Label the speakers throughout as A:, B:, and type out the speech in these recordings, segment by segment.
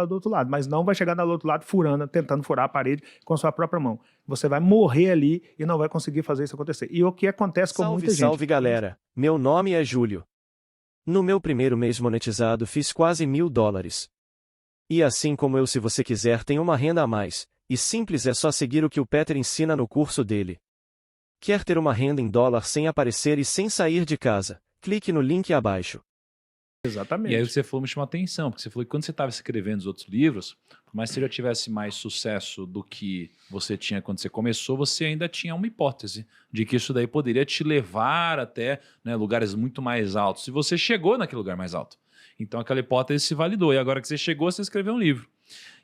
A: do outro lado, mas não vai chegar do outro lado furando, tentando furar a parede com a sua própria mão. Você vai morrer ali e não vai conseguir fazer isso acontecer. E o que acontece com muita gente.
B: Salve galera, meu nome é Júlio. No meu primeiro mês monetizado fiz quase $1000. E assim como eu, se você quiser, tem uma renda a mais, e simples, é só seguir o que o Peter ensina no curso dele. Quer ter uma renda em dólar sem aparecer e sem sair de casa? Clique no link abaixo.
A: Exatamente.
C: E aí você falou, me chamou a atenção, porque você falou que quando você estava escrevendo os outros livros, por mais que você já tivesse mais sucesso do que você tinha quando você começou, você ainda tinha uma hipótese de que isso daí poderia te levar até, né, lugares muito mais altos. E você chegou naquele lugar mais alto. Então aquela hipótese se validou. E agora que você chegou, você escreveu um livro.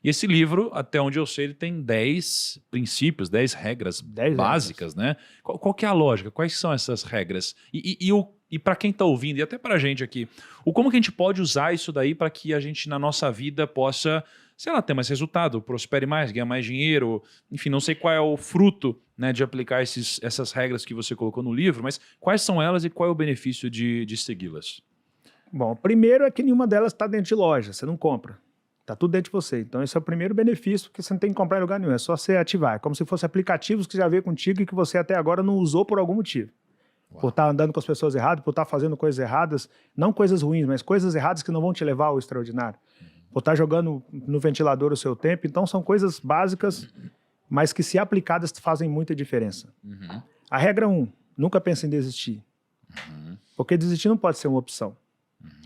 C: E esse livro, até onde eu sei, ele tem 10 princípios, 10 regras
A: 10
C: básicas, né? Qual que é a lógica? Quais são essas regras? E para quem está ouvindo, e até para a gente aqui, como que a gente pode usar isso daí para que a gente, na nossa vida, possa, sei lá, ter mais resultado, prospere mais, ganhar mais dinheiro, enfim, não sei qual é o fruto, né, de aplicar essas regras que você colocou no livro, mas quais são elas e qual é o benefício de segui-las?
A: Bom, primeiro é que nenhuma delas está dentro de loja, você não compra. Está tudo dentro de você. Então esse é o primeiro benefício, que você não tem que comprar em lugar nenhum, é só você ativar. É como se fossem aplicativos que já veio contigo e que você até agora não usou por algum motivo.
C: Uau.
A: Por estar andando com as pessoas erradas, por estar fazendo coisas erradas, não coisas ruins, mas coisas erradas que não vão te levar ao extraordinário. Por estar jogando no ventilador o seu tempo. Então são coisas básicas, mas que se aplicadas fazem muita diferença. A regra 1, nunca pense em desistir. Porque desistir não pode ser uma opção.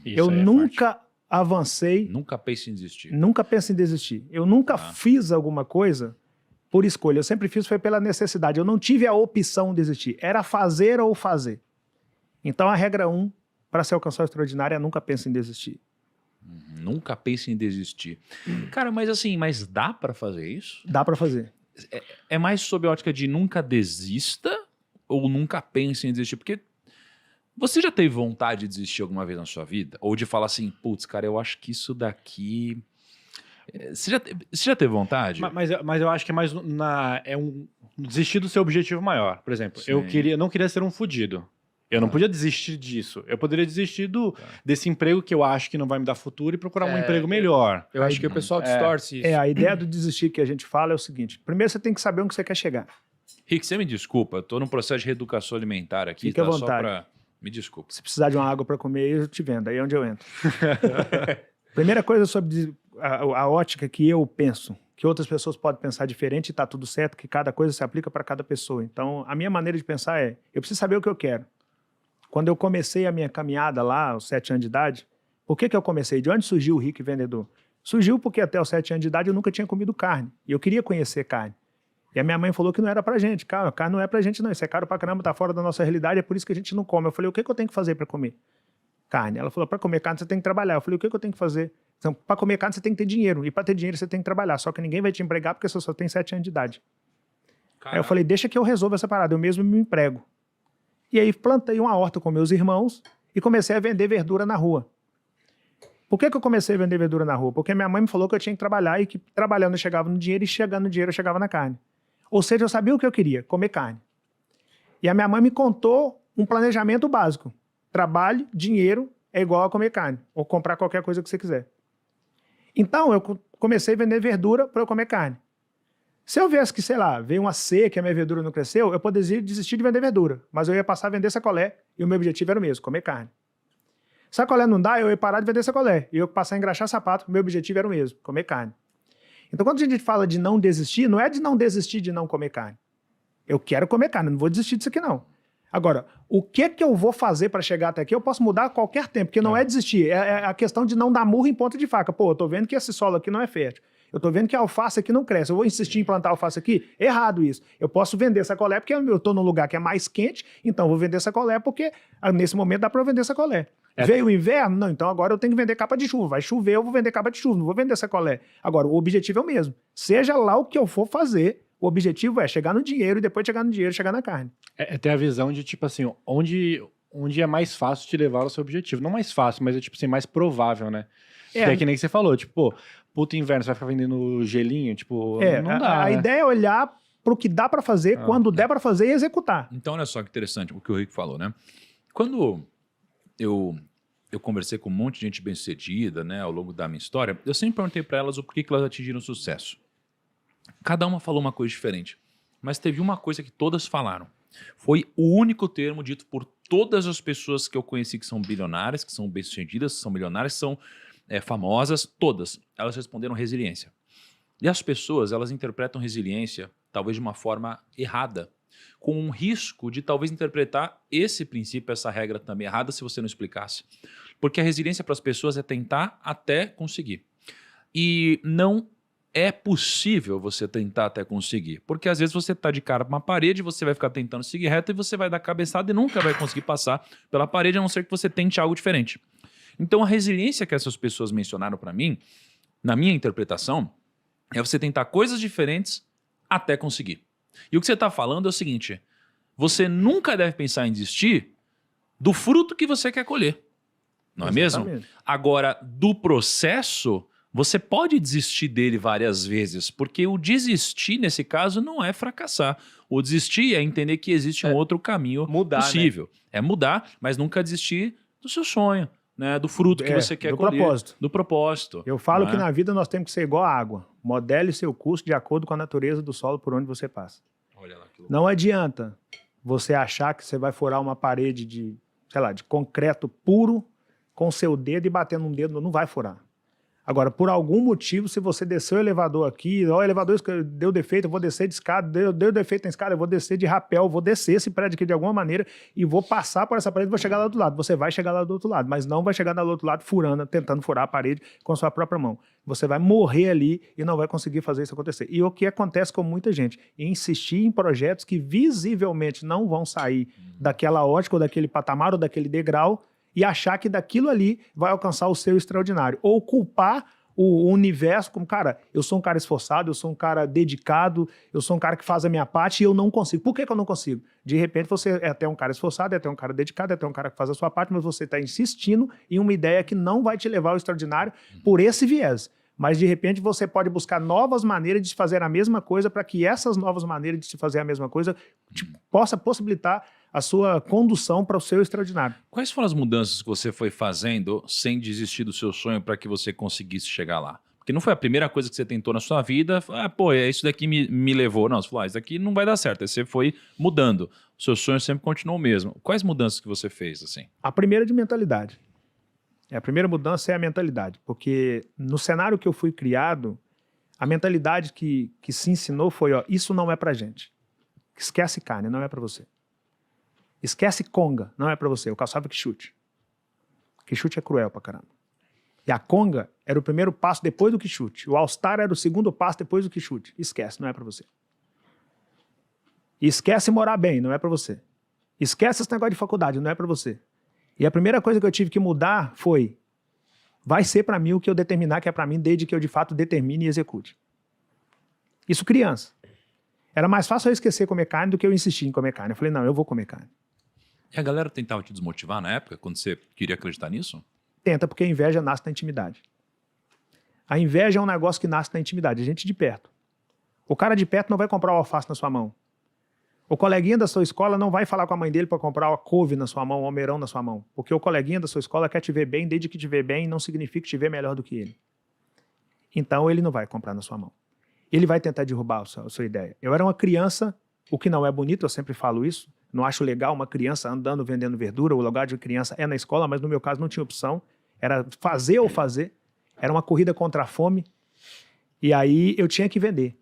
A: Eu nunca avancei.
C: Nunca pense em desistir.
A: Nunca pense em desistir. Eu nunca fiz alguma coisa por escolha. Eu sempre fiz foi pela necessidade. Eu não tive a opção de desistir. Era fazer ou fazer. Então a regra 1 para se alcançar o extraordinário é nunca pense em desistir.
C: Nunca pense em desistir. Cara, mas assim, mas dá para fazer isso?
A: Dá para fazer.
C: É mais sob a ótica de nunca desista ou nunca pense em desistir? Porque você já teve vontade de desistir alguma vez na sua vida? Ou de falar assim, putz, cara, eu acho que isso daqui... Você já teve vontade?
D: Mas eu acho que é mais desistir do seu objetivo maior. Por exemplo,
C: Sim.
D: eu não queria ser um fudido. Eu não podia desistir disso. Eu poderia desistir desse emprego que eu acho que não vai me dar futuro e procurar um emprego melhor.
E: Eu acho que o pessoal distorce isso.
A: A ideia do desistir que a gente fala é o seguinte. Primeiro você tem que saber onde você quer chegar.
C: Rick, você me desculpa, eu tô num processo de reeducação alimentar aqui,
A: Fique à
C: tá?
A: vontade.
C: Só pra... Me desculpa.
A: Se precisar de uma água para comer, eu te vendo. Aí é onde eu entro. Primeira coisa sobre a ótica que eu penso, que outras pessoas podem pensar diferente e tá tudo certo, que cada coisa se aplica para cada pessoa. Então, a minha maneira de pensar é, eu preciso saber o que eu quero. Quando eu comecei a minha caminhada lá, aos 7 anos de idade, por que eu comecei? De onde surgiu o Rick Vendedor? Surgiu porque até os 7 anos de idade eu nunca tinha comido carne. E eu queria conhecer carne. E a minha mãe falou que não era pra gente. Cara, carne não é pra gente não, isso é caro pra caramba, tá fora da nossa realidade, é por isso que a gente não come. Eu falei, o que eu tenho que fazer pra comer carne? Ela falou, pra comer carne você tem que trabalhar. Eu falei, o que eu tenho que fazer? Então, pra comer carne você tem que ter dinheiro, e pra ter dinheiro você tem que trabalhar, só que ninguém vai te empregar porque você só tem 7 anos de idade. Aí eu falei, deixa que eu resolvo essa parada, eu mesmo me emprego. E aí plantei uma horta com meus irmãos e comecei a vender verdura na rua. Por que eu comecei a vender verdura na rua? Porque minha mãe me falou que eu tinha que trabalhar e que trabalhando eu chegava no dinheiro e chegando no dinheiro eu chegava na carne. Ou seja, eu sabia o que eu queria, comer carne. E a minha mãe me contou um planejamento básico. Trabalho, dinheiro é igual a comer carne, ou comprar qualquer coisa que você quiser. Então eu comecei a vender verdura para eu comer carne. Se eu viesse que, sei lá, veio uma seca e a minha verdura não cresceu, eu poderia desistir de vender verdura, mas eu ia passar a vender sacolé e o meu objetivo era o mesmo, comer carne. Sacolé não dá, eu ia parar de vender sacolé e eu ia passar a engraxar sapato, o meu objetivo era o mesmo, comer carne. Então quando a gente fala de não desistir, não é de não desistir de não comer carne. Eu quero comer carne, não vou desistir disso aqui não. Agora, o que eu vou fazer para chegar até aqui, eu posso mudar a qualquer tempo, porque não é desistir, é a questão de não dar murro em ponta de faca. Pô, eu tô vendo que esse solo aqui não é fértil. Eu tô vendo que a alface aqui não cresce. Eu vou insistir em plantar alface aqui? Errado isso. Eu posso vender sacolé porque eu tô num lugar que é mais quente, então eu vou vender sacolé porque nesse momento dá para eu vender sacolé. Veio o inverno? Não, então agora eu tenho que vender capa de chuva. Vai chover, eu vou vender capa de chuva, não vou vender sacolé. Agora, o objetivo é o mesmo. Seja lá o que eu for fazer, o objetivo é chegar no dinheiro e depois chegar no dinheiro, chegar na carne.
D: É ter a visão de, tipo assim, onde é mais fácil te levar ao seu objetivo. Não mais fácil, mas é, tipo assim, mais provável, né? Que é que nem que você falou, tipo, pô, puto inverno, você vai ficar vendendo gelinho, tipo, não dá.
A: A ideia é olhar pro que dá para fazer, quando der para fazer e executar.
C: Então, olha só que interessante o que o Rick falou, né? Quando eu eu conversei com um monte de gente bem-sucedida, né, ao longo da minha história, eu sempre perguntei para elas o porquê que elas atingiram sucesso. Cada uma falou uma coisa diferente, mas teve uma coisa que todas falaram. Foi o único termo dito por todas as pessoas que eu conheci que são bilionárias, que são bem-sucedidas, que são milionárias, que são famosas, todas. Elas responderam resiliência. E as pessoas, elas interpretam resiliência talvez de uma forma errada, com um risco de talvez interpretar esse princípio, essa regra também errada, se você não explicasse. Porque a resiliência para as pessoas é tentar até conseguir. E não é possível você tentar até conseguir. Porque às vezes você está de cara para uma parede, você vai ficar tentando seguir reto e você vai dar cabeçada e nunca vai conseguir passar pela parede, a não ser que você tente algo diferente. Então a resiliência que essas pessoas mencionaram para mim, na minha interpretação, é você tentar coisas diferentes até conseguir. E o que você está falando é o seguinte, você nunca deve pensar em desistir do fruto que você quer colher. Não é mesmo? Agora, do processo, você pode desistir dele várias vezes, porque o desistir, nesse caso, não é fracassar. O desistir é entender que existe um outro caminho possível. Né? É mudar, mas nunca desistir do seu sonho, né? Do fruto que você quer colher.
A: Propósito.
C: Do propósito.
A: Eu falo que na vida nós temos que ser igual a água. Modele seu curso de acordo com a natureza do solo por onde você passa.
C: Olha lá, que
A: não adianta você achar que você vai furar uma parede de, sei lá, de concreto puro com seu dedo e bater num dedo, não vai furar. Agora, por algum motivo, se você desceu o elevador aqui, o elevador deu defeito, eu vou descer de escada, deu defeito na escada, eu vou descer de rapel, vou descer esse prédio aqui de alguma maneira e vou passar por essa parede e vou chegar lá do outro lado. Você vai chegar lá do outro lado, mas não vai chegar lá do outro lado furando, tentando furar a parede com a sua própria mão. Você vai morrer ali e não vai conseguir fazer isso acontecer. E o que acontece com muita gente? Insistir em projetos que visivelmente não vão sair daquela ótica ou daquele patamar ou daquele degrau, e achar que daquilo ali vai alcançar o seu extraordinário. Ou culpar o universo como, cara, eu sou um cara esforçado, eu sou um cara dedicado, eu sou um cara que faz a minha parte e eu não consigo. Por que eu não consigo? De repente você é até um cara esforçado, é até um cara dedicado, é até um cara que faz a sua parte, mas você está insistindo em uma ideia que não vai te levar ao extraordinário por esse viés. Mas, de repente, você pode buscar novas maneiras de se fazer a mesma coisa para que essas novas maneiras de se fazer a mesma coisa possa possibilitar a sua condução para o seu extraordinário.
C: Quais foram as mudanças que você foi fazendo sem desistir do seu sonho para que você conseguisse chegar lá? Porque não foi a primeira coisa que você tentou na sua vida, isso daqui me levou. Não, você falou, isso daqui não vai dar certo. Aí você foi mudando. O seu sonho sempre continuou o mesmo. Quais mudanças que você fez, assim?
A: A primeira de mentalidade. A primeira mudança é a mentalidade, porque no cenário que eu fui criado, a mentalidade que se ensinou foi, isso não é pra gente. Esquece carne, não é pra você. Esquece conga, não é pra você. Eu caçava quichute. Quichute é cruel pra caramba. E a conga era o primeiro passo depois do quichute. O all-star era o segundo passo depois do quichute. Esquece, não é pra você. E esquece morar bem, não é pra você. Esquece esse negócio de faculdade, não é pra você. E a primeira coisa que eu tive que mudar foi, vai ser pra mim o que eu determinar que é pra mim, desde que eu de fato determine e execute. Isso criança. Era mais fácil eu esquecer comer carne do que eu insistir em comer carne. Eu falei, não, eu vou comer carne.
C: E a galera tentava te desmotivar na época, quando você queria acreditar nisso?
A: Tenta, porque a inveja nasce na intimidade. A inveja é um negócio que nasce na intimidade, a gente de perto. O cara de perto não vai comprar o alface na sua mão. O coleguinha da sua escola não vai falar com a mãe dele para comprar a couve na sua mão, o almeirão na sua mão. Porque o coleguinha da sua escola quer te ver bem, desde que te ver bem, não significa te ver melhor do que ele. Então ele não vai comprar na sua mão. Ele vai tentar derrubar a sua ideia. Eu era uma criança, o que não é bonito, eu sempre falo isso, não acho legal uma criança andando vendendo verdura, o lugar de criança é na escola, mas no meu caso não tinha opção, era fazer ou fazer, era uma corrida contra a fome, e aí eu tinha que vender.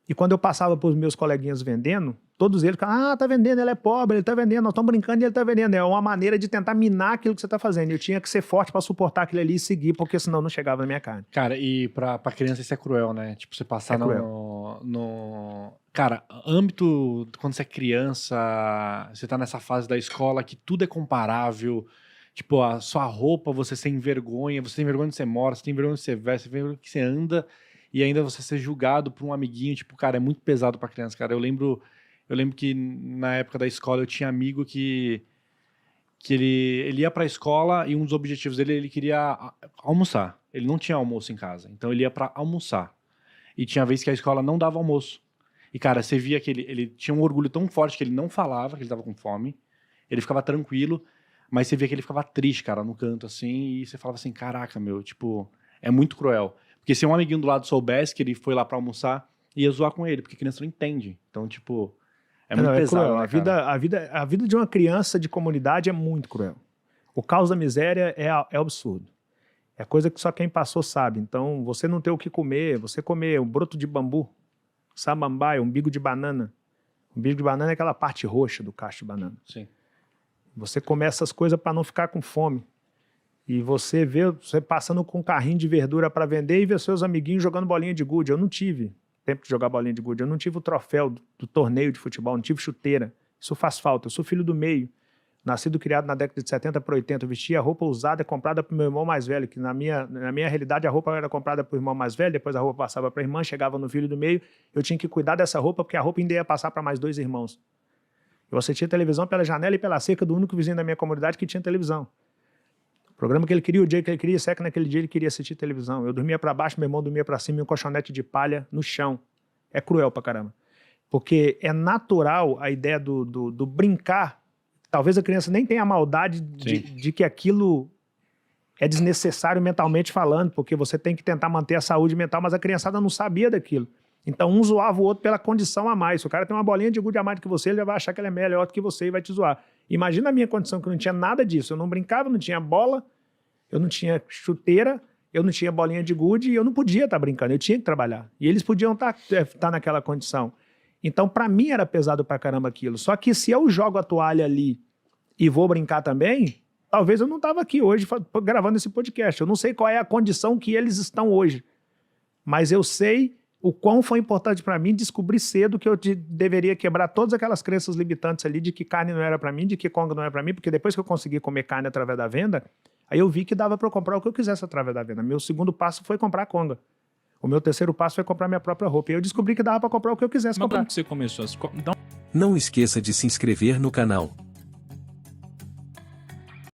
A: E quando eu passava para os meus coleguinhas vendendo, todos eles ficavam, tá vendendo, ele é pobre, ele tá vendendo, nós estamos brincando e ele tá vendendo. É uma maneira de tentar minar aquilo que você tá fazendo. Eu tinha que ser forte para suportar aquilo ali e seguir, porque senão não chegava na minha carne.
D: Cara, e pra criança isso é cruel, né? Tipo, você passar Cara, âmbito, quando você é criança, você tá nessa fase da escola que tudo é comparável. Tipo, a sua roupa, você tem vergonha onde você mora, você tem vergonha onde você veste, você tem vergonha que você anda, e ainda você ser julgado por um amiguinho, tipo, cara, é muito pesado pra criança, cara. Eu lembro que na época da escola eu tinha amigo que ele ia pra escola e um dos objetivos dele, ele queria almoçar. Ele não tinha almoço em casa, então ele ia pra almoçar. E tinha vez que a escola não dava almoço. E, cara, você via que ele tinha um orgulho tão forte que ele não falava que ele tava com fome, ele ficava tranquilo, Mas você via que ele ficava triste, cara, no canto, assim, e você falava assim, caraca, meu, tipo, é muito cruel. Porque se um amiguinho do lado soubesse que ele foi lá pra almoçar, ia zoar com ele, porque a criança não entende. Então, tipo, é muito pesado,
A: cruel.
D: Né,
A: A vida de uma criança de comunidade é muito cruel. O caos da miséria é absurdo. É coisa que só quem passou sabe. Então, você não ter o que comer, você comer um broto de bambu, samambaia, umbigo de banana. O umbigo de banana é aquela parte roxa do cacho de banana.
D: Sim.
A: Você comer essas coisas para não ficar com fome. E você vê você passando com um carrinho de verdura para vender e ver seus amiguinhos jogando bolinha de gude. Eu não tive tempo de jogar bolinha de gude. Eu não tive o troféu do torneio de futebol, não tive chuteira. Isso faz falta. Eu sou filho do meio. Nascido e criado na década de 70 para 80. Eu vestia roupa usada comprada para o meu irmão mais velho, que na minha realidade a roupa era comprada para o irmão mais velho, depois a roupa passava para a irmã, chegava no filho do meio. Eu tinha que cuidar dessa roupa porque a roupa ainda ia passar para mais 2 irmãos. Eu assistia televisão pela janela e pela cerca do único vizinho da minha comunidade que tinha televisão. O programa que ele queria, o dia que ele queria, sei que naquele dia ele queria assistir televisão. Eu dormia para baixo, meu irmão dormia para cima e um colchonete de palha no chão. É cruel pra caramba. Porque é natural a ideia do brincar. Talvez a criança nem tenha a maldade de que aquilo é desnecessário mentalmente falando, porque você tem que tentar manter a saúde mental, mas a criançada não sabia daquilo. Então um zoava o outro pela condição a mais. Se o cara tem uma bolinha de gude a mais do que você, ele já vai achar que ele é melhor do que você e vai te zoar. Imagina a minha condição, que eu não tinha nada disso. Eu não brincava, não tinha bola, eu não tinha chuteira, eu não tinha bolinha de gude e eu não podia estar brincando, eu tinha que trabalhar. E eles podiam estar naquela condição. Então, para mim, era pesado pra caramba aquilo. Só que se eu jogo a toalha ali e vou brincar também, talvez eu não estava aqui hoje gravando esse podcast. Eu não sei qual é a condição que eles estão hoje. Mas eu sei o quão foi importante para mim descobrir cedo que eu deveria quebrar todas aquelas crenças limitantes ali de que carne não era para mim, de que conga não era para mim, porque depois que eu consegui comer carne através da venda, aí eu vi que dava para eu comprar o que eu quisesse através da venda. Meu segundo passo foi comprar conga. O meu terceiro passo foi comprar minha própria roupa. E eu descobri que dava para comprar o que eu quisesse comprar.
C: Mas quando você começou
B: Não esqueça de se inscrever no canal.